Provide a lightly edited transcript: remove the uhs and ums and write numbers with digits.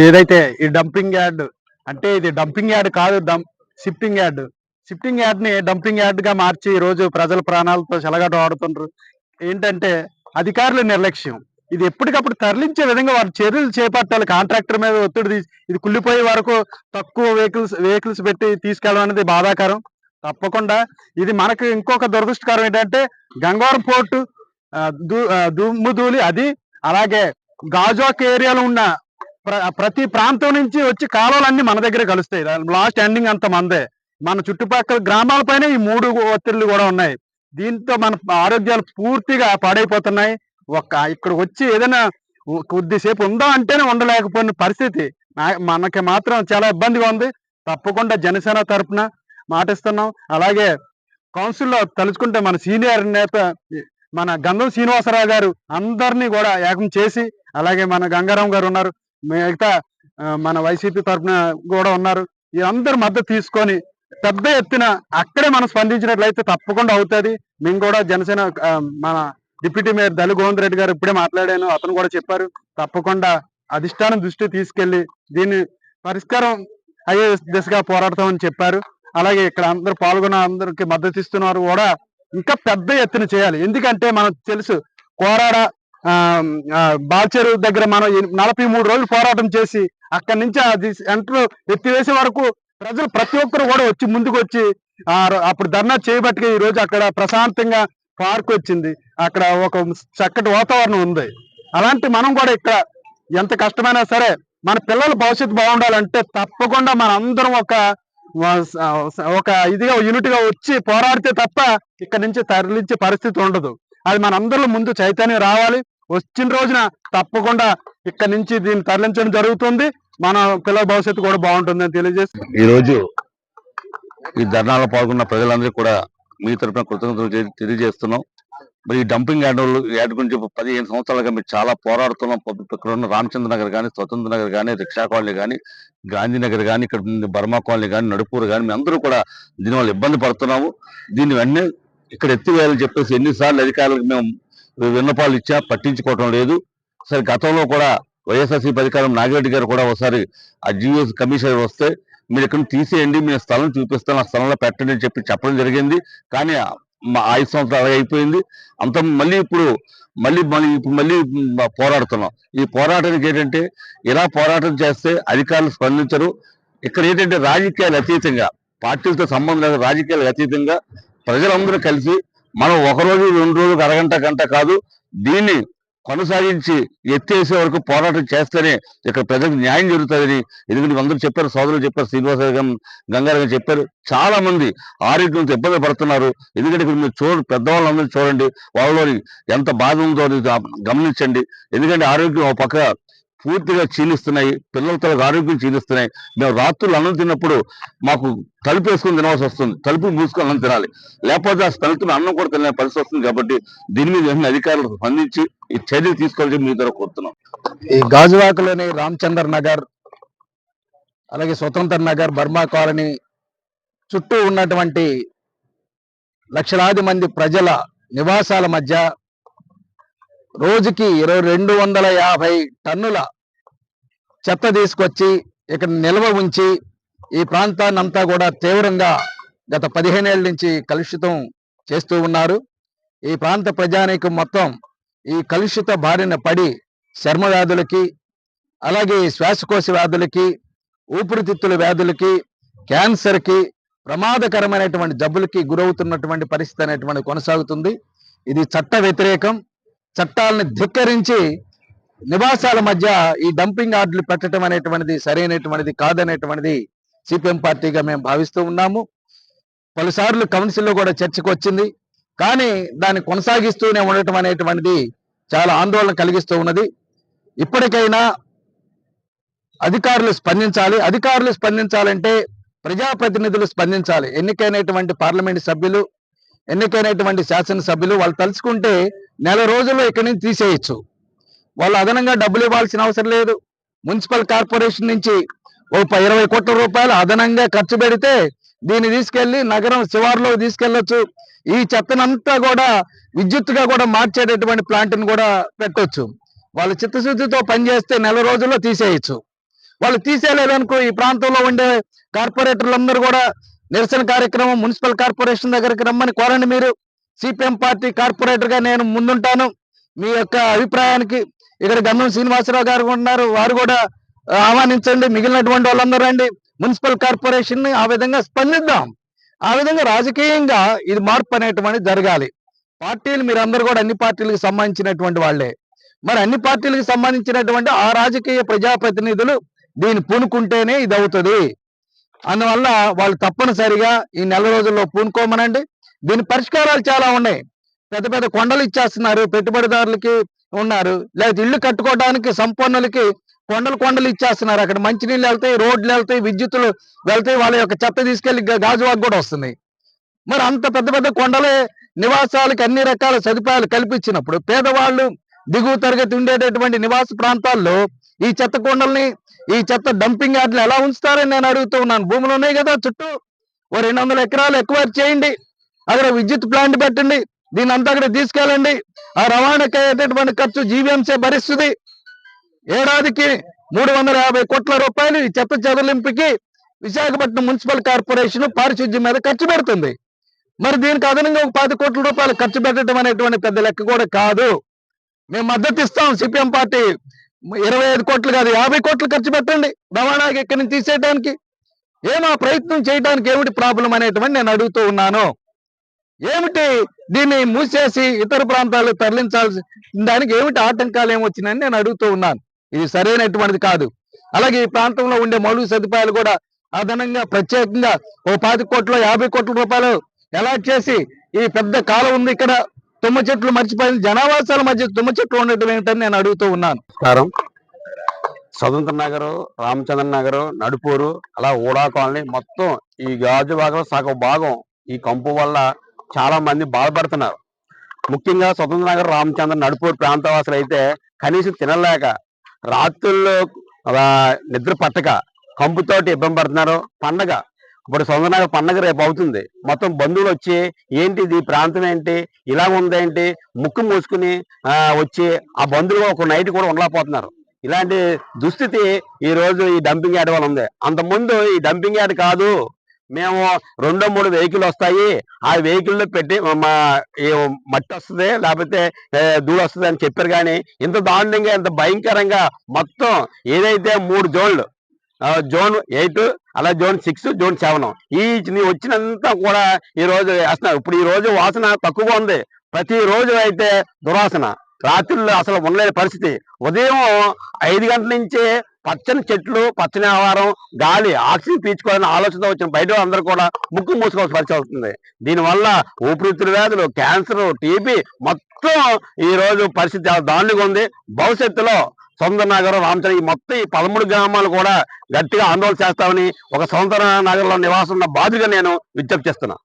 ఏదైతే ఈ dumping yard అంటే ఇది డంపింగ్ యార్డ్ కాదు, షిఫ్టింగ్ యార్డ్. షిఫ్టింగ్ యార్డ్‌ని డంపింగ్ యార్డ్‌గా మార్చి ఈరోజు ప్రజల ప్రాణాలతో చెలగాటమాడుతుండ్రు. ఏంటంటే అధికారుల నిర్లక్ష్యం. ఇది ఎప్పటికప్పుడు తరలించే విధంగా వారు చర్యలు చేపట్టాలి. కాంట్రాక్టర్ మీద ఒత్తిడి ఇది కుళ్ళిపోయే వరకు తక్కువ వెహికల్స్ పెట్టి తీసుకెళ్ళడం అనేది బాధాకరం. తప్పకుండా ఇది మనకు ఇంకొక దురదృష్టకరం ఏంటంటే గంగవరం పోర్టు దుమ్ము అది అలాగే గాజువాక ఏరియాలో ఉన్న ప్రతి ప్రాంతం నుంచి వచ్చి కాలువలన్నీ మన దగ్గర కలుస్తాయి. లాస్ట్ ఎండింగ్ అంత మందే. మన చుట్టుపక్కల గ్రామాలపైన ఈ 3 ఒత్తిళ్లు కూడా ఉన్నాయి. దీంతో మన ఆరోగ్యాలు పూర్తిగా పాడైపోతున్నాయి. ఇక్కడ వచ్చి ఏదైనా కొద్దిసేపు ఉందాం అంటేనే ఉండలేకపోయిన పరిస్థితి. మనకి మాత్రం చాలా ఇబ్బందిగా ఉంది. తప్పకుండా జనసేన తరపున మాటిస్తున్నాం. అలాగే కౌన్సిల్లో తలుచుకుంటే మన సీనియర్ నేత మన గంధం శ్రీనివాసరావు గారు అందరినీ కూడా ఏకం చేసి, అలాగే మన గంగారాం గారు ఉన్నారు, మిగతా మన వైసీపీ తరఫున కూడా ఉన్నారు. వీరందరూ మద్దతు తీసుకొని పెద్ద ఎత్తున అక్కడే మనం స్పందించినట్లయితే తప్పకుండా అవుతుంది. మేము కూడా జనసేన మన డిప్యూటీ మేయర్ దళి గోవింద్ రెడ్డి గారు ఇప్పుడే మాట్లాడాను, అతను కూడా చెప్పారు తప్పకుండా అధిష్టానం దృష్టి తీసుకెళ్లి దీన్ని పరిష్కారం అయ్యే దిశగా పోరాడతామని చెప్పారు. అలాగే ఇక్కడ అందరూ పాల్గొన్న అందరికి మద్దతు ఇస్తున్నారు కూడా ఇంకా పెద్ద ఎత్తున చేయాలి. ఎందుకంటే మనకు తెలుసు కోరాడ బాల్చెరు దగ్గర మనం 43 రోజులు పోరాటం చేసి అక్కడి నుంచి అది సెంటర్ ఎత్తివేసే వరకు ప్రజలు ప్రతి ఒక్కరు కూడా వచ్చి ముందుకు వచ్చి అప్పుడు ధర్నా చేయబట్టి ఈ రోజు అక్కడ ప్రశాంతంగా పార్క్ వచ్చింది. అక్కడ ఒక చక్కటి వాతావరణం ఉంది. అలాంటి మనం కూడా ఇక్కడ ఎంత కష్టమైనా సరే మన పిల్లల భవిష్యత్తు బాగుండాలంటే తప్పకుండా మన అందరం ఒక ఇదిగా యూనిట్గా వచ్చి పోరాడితే తప్ప ఇక్కడ నుంచి తరలించే పరిస్థితి ఉండదు. అది మన అందరిలో ముందు చైతన్యం రావాలి. వచ్చిన రోజున తప్పకుండా ఇక్కడ నుంచి దీన్ని తరలించడం జరుగుతుంది. మన పిల్లల భవిష్యత్తు కూడా బాగుంటుందని తెలియజేసి ఈరోజు ఈ ధర్నాలో పాల్గొన్న ప్రజలందరికీ కూడా మీ తరఫున కృతజ్ఞతలు తెలియజేస్తున్నాం. మరి ఈ డంపింగ్ యార్డ్ గురించి 15 సంవత్సరాలుగా మీరు చాలా పోరాడుతున్నాం. ఇక్కడ ఉన్న రామచంద్ర నగర్ కానీ, స్వతంత్ర నగర్ కానీ, రిక్షా కాలనీ కానీ, గాంధీనగర్ కానీ, ఇక్కడ బర్మా కాలనీ కానీ, నడుపూరు కానీ మేము అందరూ కూడా దీనివల్ల ఇబ్బంది పడుతున్నాము. దీన్ని వెంటనే ఇక్కడ ఎత్తివేయాలని చెప్పేసి ఎన్నిసార్లు అధికారులకు మేము విన్నపాలు ఇచ్చా, పట్టించుకోవటం లేదు. సరే గతంలో కూడా వైఎస్ఆర్సీపీ అధికారం నాగిరెడ్డి గారు కూడా ఒకసారి ఆ జియోస్ కమిషనర్ వస్తే మీరు ఇక్కడ తీసేయండి, మేము స్థలం చూపిస్తాం, ఆ స్థలంలో పెట్టండి అని చెప్పడం జరిగింది. కానీ మా 5 సంవత్సరాలు అయిపోయింది. అంత మళ్ళీ పోరాడుతున్నాం. ఈ పోరాటానికి ఏంటంటే ఇలా పోరాటం చేస్తే అధికారులు స్పందించరు. ఇక్కడ ఏంటంటే రాజకీయాలు అతీతంగా, పార్టీలతో సంబంధం లేదు, రాజకీయాలకు అతీతంగా ప్రజలందరూ కలిసి మనం 1 రోజు 2 రోజులకు అరగంట గంట కాదు, దీన్ని కొనసాగించి ఎత్తేసే వరకు పోరాటం చేస్తేనే ఇక్కడ ప్రజలకు న్యాయం జరుగుతుందని. ఎందుకంటే అందరూ చెప్పారు, సోదరులు చెప్పారు, శ్రీనివాస గంగారావు చెప్పారు, చాలా మంది ఆరోగ్యంతో ఇబ్బంది పడుతున్నారు. ఎందుకంటే ఇక్కడ మీరు పెద్దవాళ్ళందరూ చూడండి, వాళ్ళలోని ఎంత బాధ ఉందో గమనించండి. ఎందుకంటే ఆరోగ్యం ఒక పక్క పూర్తిగా క్షీణిస్తున్నాయి, పిల్లలతో ఆరోగ్యం క్షీణిస్తున్నాయి. మేము రాత్రులు అన్నం తిన్నప్పుడు మాకు తలుపు వేసుకొని తినవలసి వస్తుంది, తలుపు మూసుకొని అన్నం తినాలి, లేకపోతే ఆ స్మెల్తో అన్నం కూడా తినే పరిస్థితి వస్తుంది. కాబట్టి దీని మీద అధికారులు స్పందించి ఈ చర్యలు తీసుకోవాలని మీ ద్వారా కోరుతున్నాం. ఈ గాజువాకలోని రామచంద్ర నగర్, అలాగే స్వతంత్ర నగర్, బర్మా కాలనీ చుట్టూ ఉన్నటువంటి లక్షలాది మంది ప్రజల నివాసాల మధ్య రోజుకి 250 టన్నుల చెత్త తీసుకొచ్చి ఇక్కడ నిల్వ ఉంచి ఈ ప్రాంతాన్ని అంతా కూడా తీవ్రంగా గత 15 ఏళ్ల నుంచి కలుషితం చేస్తూ ఉన్నారు. ఈ ప్రాంత ప్రజానీకం మొత్తం ఈ కలుషిత బారిన పడి చర్మ వ్యాధులకి, అలాగే శ్వాసకోశ వ్యాధులకి, ఊపిరితిత్తుల వ్యాధులకి, క్యాన్సర్కి, ప్రమాదకరమైనటువంటి జబ్బులకి గురవుతున్నటువంటి పరిస్థితి అనేటువంటి కొనసాగుతుంది. ఇది చట్ట వ్యతిరేకం. చట్టాలను ధిక్కరించి నివాసాల మధ్య ఈ డంపింగ్ యార్డులు పెట్టడం అనేటువంటిది సరైనటువంటిది కాదనేటువంటిది సిపిఎం పార్టీగా మేము భావిస్తూ ఉన్నాము. పలుసార్లు కౌన్సిల్లో కూడా చర్చకు వచ్చింది, కానీ దాన్ని కొనసాగిస్తూనే ఉండటం అనేటువంటిది చాలా ఆందోళన కలిగిస్తూ ఉన్నది. ఇప్పటికైనా అధికారులు స్పందించాలి. అధికారులు స్పందించాలంటే ప్రజాప్రతినిధులు స్పందించాలి. ఎన్నికైనటువంటి పార్లమెంటు సభ్యులు, ఎన్నికైనటువంటి శాసనసభ్యులు వాళ్ళు తలుచుకుంటే నెల రోజుల్లో ఇక్కడి నుంచి తీసేయచ్చు. వాళ్ళు అదనంగా డబ్బులు ఇవ్వాల్సిన అవసరం లేదు. మున్సిపల్ కార్పొరేషన్ నుంచి ఒక 20 కోట్ల రూపాయలు అదనంగా ఖర్చు పెడితే దీన్ని తీసుకెళ్లి నగరం శివారులో తీసుకెళ్లొచ్చు. ఈ చెత్తనంతా కూడా విద్యుత్తుగా కూడా మార్చేటటువంటి ప్లాంట్ని కూడా పెట్టొచ్చు. వాళ్ళు చిత్తశుద్ధితో పనిచేస్తే నెల రోజుల్లో తీసేయచ్చు. వాళ్ళు తీసేయలేదనుకో ఈ ప్రాంతంలో ఉండే కార్పొరేటర్లందరూ కూడా నిరసన కార్యక్రమం మున్సిపల్ కార్పొరేషన్ దగ్గరికి రమ్మని కోరండి. మీరు సిపిఎం పార్టీ కార్పొరేటర్ గా నేను ముందుంటాను. మీ యొక్క అభిప్రాయానికి ఇక్కడ గంధం శ్రీనివాసరావు గారు ఉన్నారు, వారు కూడా ఆహ్వానించండి. మిగిలినటువంటి వాళ్ళందరూ రండి. మున్సిపల్ కార్పొరేషన్ ని ఆ విధంగా స్పందిద్దాం. ఆ విధంగా రాజకీయంగా ఇది మార్పు అనేటువంటిది జరగాలి. పార్టీలు మీరందరూ కూడా అన్ని పార్టీలకు సంబంధించినటువంటి వాళ్ళే. మరి అన్ని పార్టీలకు సంబంధించినటువంటి ఆ రాజకీయ ప్రజాప్రతినిధులు దీన్ని పూనుకుంటేనే ఇది అవుతుంది. అందువల్ల వాళ్ళు తప్పనిసరిగా ఈ నెల రోజుల్లో పూనుకోమనండి. దీని పరిష్కారాలు చాలా ఉన్నాయి. పెద్ద పెద్ద కొండలు ఇచ్చేస్తున్నారు, పెట్టుబడిదారులకి ఉన్నారు, లేదా ఇల్లు కట్టుకోవడానికి సంపన్నులకి కొండలు ఇచ్చేస్తున్నారు. అక్కడ మంచినీళ్ళు వెళ్తాయి, రోడ్లు వెళ్తాయి, విద్యుత్తులు వెళ్తాయి, వాళ్ళ యొక్క చెత్త తీసుకెళ్లి గాజువాకు కూడా వస్తుంది. మరి అంత పెద్ద పెద్ద కొండలే నివాసాలకు అన్ని రకాల సదుపాయాలు కల్పించినప్పుడు పేదవాళ్ళు దిగువ తరగతి ఉండేటటువంటి నివాస ప్రాంతాల్లో ఈ చెత్త కొండల్ని, ఈ చెత్త డంపింగ్ యార్డ్లు ఎలా ఉంచుతారని నేను అడుగుతూ ఉన్నాను. భూములు ఉన్నాయి కదా చుట్టూ, ఓ 200 ఎకరాలు ఎక్వైర్ చేయండి, అక్కడ విద్యుత్ ప్లాంట్ పెట్టండి, దీని అంతా అక్కడ తీసుకెళ్ళండి. ఆ రవాణాకి అయ్యేటటువంటి ఖర్చు జీవీఎంసీ భరిస్తుంది. ఏడాదికి 350 కోట్ల రూపాయలు ఈ చెత్త చెదలింపుకి విశాఖపట్నం మున్సిపల్ కార్పొరేషన్ పారిశుద్ధ్యం మీద ఖర్చు పెడుతుంది. మరి దీనికి అదనంగా ఒక 10 కోట్ల రూపాయలు ఖర్చు పెట్టడం అనేటువంటి పెద్ద లెక్క కూడా కాదు. మేము మద్దతు ఇస్తాం. సిపిఎం పార్టీ 25 కోట్లు కాదు 50 కోట్లు ఖర్చు పెట్టండి రవాణాకి ఇక్కడి నుంచి తీసేయడానికి. ఏమా ప్రయత్నం చేయడానికి ఏమిటి ప్రాబ్లం అనేటువంటి నేను అడుగుతూ ఉన్నాను. ఏమిటి దీన్ని మూసేసి ఇతర ప్రాంతాలకు తరలించాల్సి దానికి ఏమిటి ఆటంకాలు ఏమొచ్చినాయని నేను అడుగుతూ ఉన్నాను. ఇది సరైనటువంటిది కాదు. అలాగే ఈ ప్రాంతంలో ఉండే మౌలిక సదుపాయాలు కూడా అదనంగా ప్రత్యేకంగా ఓ 10 కోట్లు 50 కోట్ల రూపాయలు అలాట్ చేసి ఈ పెద్ద కాలం ఉంది ఇక్కడ, తుమ్మ చెట్లు మర్చిపోయింది, జనావాసాల మధ్య తుమ్మ చెట్లు ఉండటం ఏంటని నేను అడుగుతూ ఉన్నాను. నమస్కారం. స్వతంత్ర నగరు, రామచంద్ర నగరు, నడుపూరు, అలా ఊడా కాలనీ మొత్తం ఈ గాజు భాగం సగం భాగం ఈ కంపు వల్ల చాలా మంది బాధపడుతున్నారు. ముఖ్యంగా స్వతంత్ర నగర్, రామచంద్ర, నడుపూరు ప్రాంతవాసులు అయితే కనీసం తినలేక రాత్రుల్లో నిద్ర పట్టక కంపుతోటి ఇబ్బంది పడుతున్నారు. పండగ ఇప్పుడు స్వతంత్ర నగర్ పండగ రేపు అవుతుంది. మొత్తం బంధువులు వచ్చి ఏంటి ఈ ప్రాంతం ఏంటి ఇలా ఉందేంటి ముక్కు మూసుకుని వచ్చి ఆ బంధువులు ఒక నైట్ కూడా ఉండలేకపోతున్నారు. ఇలాంటి దుస్థితి ఈ రోజు ఈ డంపింగ్ యార్డ్ వల్ల ఉంది. అంతకుముందు ఈ డంపింగ్ యార్డ్ కాదు, మేము 2-3 వెహికల్ వస్తాయి, ఆ వెహికల్లో పెట్టి మట్టి వస్తుంది లేకపోతే ధూళి వస్తుంది అని చెప్పారు. కానీ ఇంత దారుణంగా ఇంత భయంకరంగా మొత్తం ఏదైతే 3 జోన్లు, జోన్ 8, అలా జోన్ 6, జోన్ 7 ఈ వచ్చినంతా కూడా ఈ రోజు వేస్తున్నారు. ఇప్పుడు ఈ రోజు వాసన తక్కువగా ఉంది, ప్రతిరోజు అయితే దుర్వాసన. రాత్రుల్లో అసలు ఉండలేని పరిస్థితి. ఉదయం 5 గంటల నుంచే పచ్చని చెట్లు, పచ్చని ఆహారం, గాలి, ఆక్సిజన్ పీల్చుకోవాలని ఆలోచనతో వచ్చిన బయట అందరూ కూడా ముక్కు మూసుకోవాల్సిన పరిస్థితి అవుతుంది. దీనివల్ల ఊపిరితిత్తుల వ్యాధులు, క్యాన్సర్, టీబీ మొత్తం ఈ రోజు పరిస్థితి చాలా దారుణంగా ఉంది. భవిష్యత్తులో స్వతంత్ర నగరం, రామచంద్ర ఈ మొత్తం ఈ 13 గ్రామాలు కూడా గట్టిగా ఆందోళన చేస్తామని ఒక స్వతంత్ర నగరంలో నివాసం ఉన్న బాధ్యతగా నేను విజ్ఞప్తి చేస్తున్నా.